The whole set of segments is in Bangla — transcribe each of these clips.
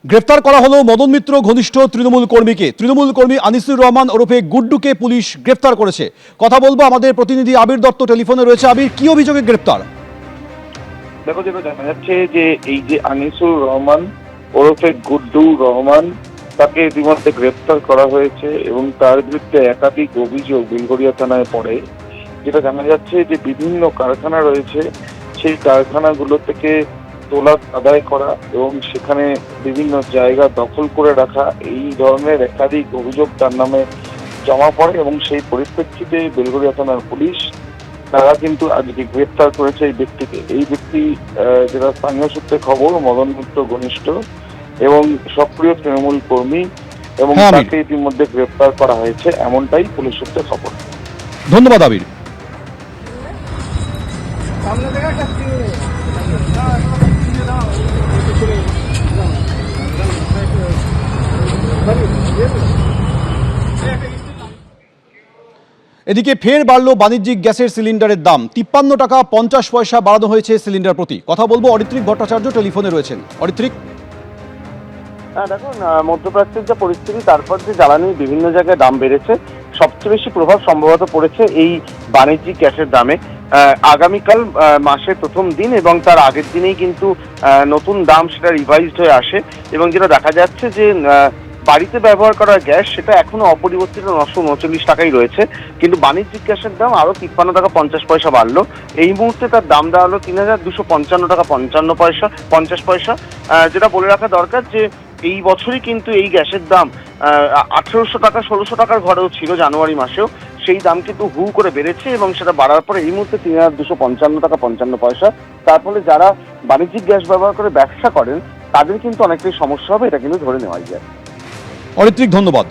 গ্রেফতার করা হলো মদন মিত্র ঘনিষ্ঠ তৃণমূল কর্মীকে। তৃণমূল কর্মী আনিসুর রহমান ওরফে গুড্ডুকে পুলিশ গ্রেফতার করেছে। কথা বলবো, আমাদের প্রতিনিধি আবির দত্ত টেলিফোনে রয়েছে। আবির, কি অভিযোগে গ্রেফতার? দেখো, যেটা জানা যাচ্ছে যে এই যে আনিসুর রহমান ওরফে গুড্ডু রহমান, তাকে ইতিমধ্যে গ্রেফতার করা হয়েছে এবং তার বিরুদ্ধে একাধিক অভিযোগ বেলঘরিয়া থানায় পড়ে। যেটা জানা যাচ্ছে যে বিভিন্ন কারখানা রয়েছে, সেই কারখানাগুলো থেকে তোলা আদায় করা এবং সেখানে বিভিন্ন জায়গা দখল করে রাখা, এই ধরনের একাধিক অভিযোগ তার নামে জমা পড়ে এবং সেই পরিপ্রেক্ষিতে বেলঘরিয়া থানার পুলিশ তারা কিন্তু আজকে গ্রেফতার করেছে এই ব্যক্তিকে। এই ব্যক্তি যেটা স্থানীয় সূত্রে খবর, মদন মিত্র ঘনিষ্ঠ এবং সক্রিয় তৃণমূল কর্মী এবং তাকে ইতিমধ্যে গ্রেফতার করা হয়েছে, এমনটাই পুলিশ সূত্রে খবর। ধন্যবাদ আবির। এদিকে ফের বাড়লো বাণিজ্যিক গ্যাসের সিলিন্ডারের দাম। 53 টাকা 50 পয়সা বাড়ানো হয়েছে সিলিন্ডার প্রতি। কথা বলবো, অরিত্রিক ভট্টাচার্য টেলিফোনে রয়েছেন। অরিত্রিক, দেখুন, মধ্যপ্রাচ্যের যে পরিস্থিতি, তারপর যে জ্বালানির বিভিন্ন জায়গায় দাম বেড়েছে, সবচেয়ে বেশি প্রভাব সম্ভবত পড়েছে এই বাণিজ্যিক গ্যাসের দামে। আগামীকাল মাসের প্রথম দিন এবং তার আগের দিনেই কিন্তু নতুন দাম সেটা রিভাইজড হয়ে আসে এবং যেটা দেখা যাচ্ছে যে বাড়িতে ব্যবহার করা গ্যাস সেটা এখনো অপরিবর্তিত 939 টাকাই রয়েছে, কিন্তু বাণিজ্যিক গ্যাসের দাম আরো 53 টাকা 50 পয়সা বাড়লো। এই মুহূর্তে তার দাম দাঁড়ালো 3255 টাকা 50 পয়সা। যেটা বলে রাখা দরকার যে এই বছরই কিন্তু এই গ্যাসের দাম 1800 টাকা 1600 টাকার ঘরেও ছিল জানুয়ারি মাসেও, সেই দাম কিন্তু হু করে বেড়েছে এবং সেটা বাড়ার পরে এই মুহূর্তে 3255 টাকা 55 পয়সা। তার ফলে যারা বাণিজ্যিক গ্যাস ব্যবহার করে ব্যবসা করেন তাদের কিন্তু অনেকটাই সমস্যা হবে, এটা কিন্তু ধরে নেওয়াই যায়। অরিত্রিক, ধন্যবাদ।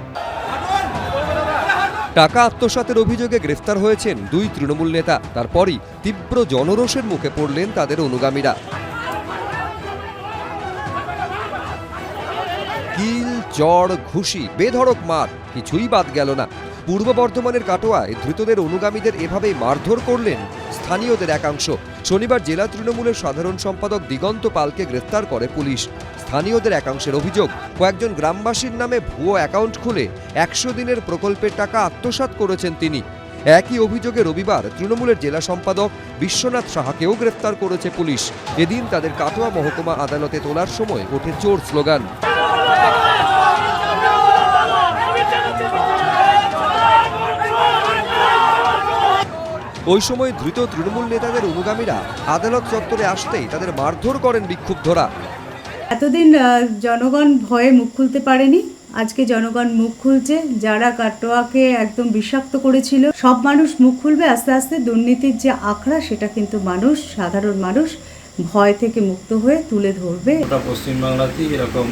টাকা আত্মসাতের অভিযোগে গ্রেফতার হয়েছেন দুই তৃণমূল নেতা। তারপরই তীব্র জনরোষের মুখে পড়লেন তাদের অনুগামীরা। কিল, চড়, ঘুষি, বেধড়ক মার, কিছুই বাদ গেল না। পূর্ব বর্ধমানের কাটোয়ায় ধৃতদের অনুগামীদের এভাবেই মারধর করলেন স্থানীয়দের একাংশ। শনিবার জেলা তৃণমূলের সাধারণ সম্পাদক দিগন্ত পালকে গ্রেফতার করে পুলিশ। স্থানীয়দের একাংশের অভিযোগ, কয়েকজন গ্রামবাসীর নামে ভুয়ো অ্যাকাউন্ট খুলে 100 দিনের প্রকল্পের টাকা আত্মসাৎ করেছেন তিনি। একই অভিযোগে রবিবার তৃণমূলের জেলা সম্পাদক বিশ্বনাথ সাহাকেও গ্রেফতার করেছে পুলিশ। এদিন তাদের কাটোয়া মহকুমা আদালতে তোলার সময় ওঠে চোর স্লোগান। ওই সময় ধৃত তৃণমূল নেতাদের অনুগামীরা আদালত চত্বরে আসতেই তাদের মারধর করেন বিক্ষুব্ধরা। এতদিন জনগণ ভয়ে মুখ খুলতে পারেনি, আজকে জনগণ মুখ খুলছে। যারা কাটোয়াকে একদম বিষাক্ত করেছিল, সব মানুষ মুখ খুলবে আস্তে আস্তে। দুর্নীতির যে আখড়া সেটা কিন্তু মানুষ, সাধারণ মানুষ ভয় থেকে মুক্ত হয়ে তুলে ধরবে। পশ্চিমবাংলাতেই এরকম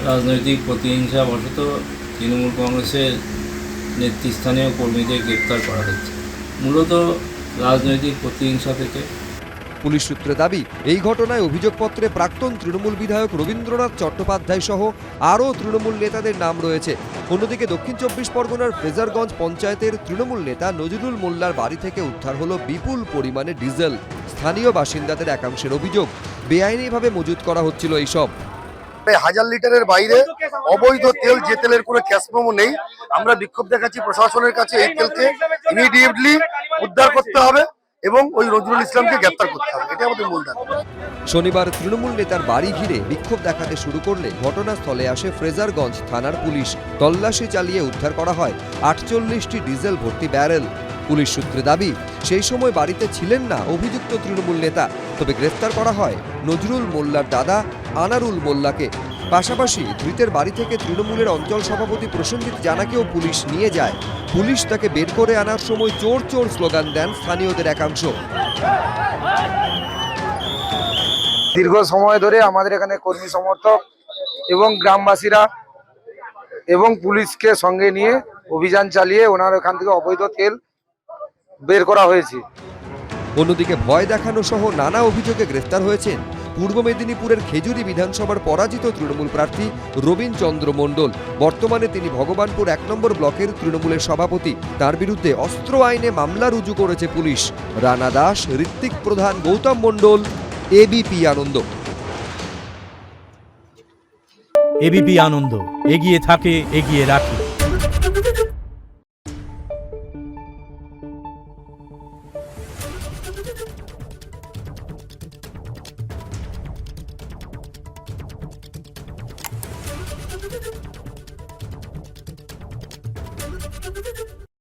রাজনৈতিক প্রতিহিংসা বশত তৃণমূল কংগ্রেসের নেতৃস্থানীয় কর্মীদের গ্রেপ্তার করা হচ্ছে, মূলত রাজনৈতিক প্রতিহিংসা থেকে। পুলিশ সূত্রে দাবি, এই ঘটনায় অভিযোগপত্রে প্রাক্তন তৃণমূল বিধায়ক রবীন্দ্রনাথ চট্টোপাধ্যায় সহ আরও তৃণমূল নেতাদের নাম রয়েছে। অন্যদিকে দক্ষিণ 24 পরগনার ফ্রেজারগঞ্জ পঞ্চায়েতের তৃণমূল নেতা নজরুল মোল্লার বাড়ি থেকে উদ্ধার হলো বিপুল পরিমাণে ডিজেল। স্থানীয় বাসিন্দাদের একাংশের অভিযোগ, বেআইনিভাবে মজুত করা হচ্ছিল এইসব। 1000 লিটারের বাইরে অবৈধ তেল, যে তেলের কোনো ক্যাশ মেমো নেই। আমরা বিক্ষোভ দেখাচ্ছি প্রশাসনের কাছে, এই তেলকে ইমিডিয়েটলি উদ্ধার করতে হবে এবং ওই নজরুল ইসলামকে গ্রেফতার করতে হবে, এটা আমাদের মূল দাবি। শনিবার তৃণমূল নেতার বাড়ি ঘিরে বিক্ষোভ দেখাতে শুরু করলে ঘটনাস্থলে আসে ফ্রেজারগঞ্জ থানার পুলিশ। তল্লাশি চালিয়ে উদ্ধার করা হয় 48টি ডিজেল ভর্তি ব্যারেল। পুলিশ সূত্রে দাবি, সেই সময় বাড়িতে ছিলেন না অভিযুক্ত তৃণমূল নেতা, তবে গ্রেফতার করা হয় নজরুল মোল্লার দাদা আনারুল মোল্লাকে। পাশাপাশি ধৃতের বাড়ি থেকে তৃণমূলের অঞ্চল সভাপতি প্রসেনজিৎ জানাকেও পুলিশ নিয়ে যায়। পুলিশ তাকে বের করে আনার সময় চোর চোর স্লোগান দেন স্থানীয়দের একাংশ। দীর্ঘ সময় ধরে আমাদের এখানে কর্মী সমর্থক এবং গ্রামবাসীরা এবং পুলিশকে সঙ্গে নিয়ে অভিযান চালিয়ে ওনার ওখান থেকে অবৈধ তেল বের করা হয়েছে। অন্যদিকে ভয় দেখানো সহ নানা অভিযোগে গ্রেফতার হয়েছেন পূর্ব মেদিনীপুরের খেজুরি বিধানসভার পরাজিত তৃণমূল প্রার্থী রবীন চন্দ্র মণ্ডল। বর্তমানে তিনি ভগবানপুর 1 নম্বর ব্লকের তৃণমূলের সভাপতি। তার বিরুদ্ধে অস্ত্র আইনে মামলা রুজু করেছে পুলিশ। রানা দাস, ঋত্বিক প্রধান, গৌতম মণ্ডল, এবিপি আনন্দ। এবিপি আনন্দ, এগিয়ে থাকে, এগিয়ে রাখে।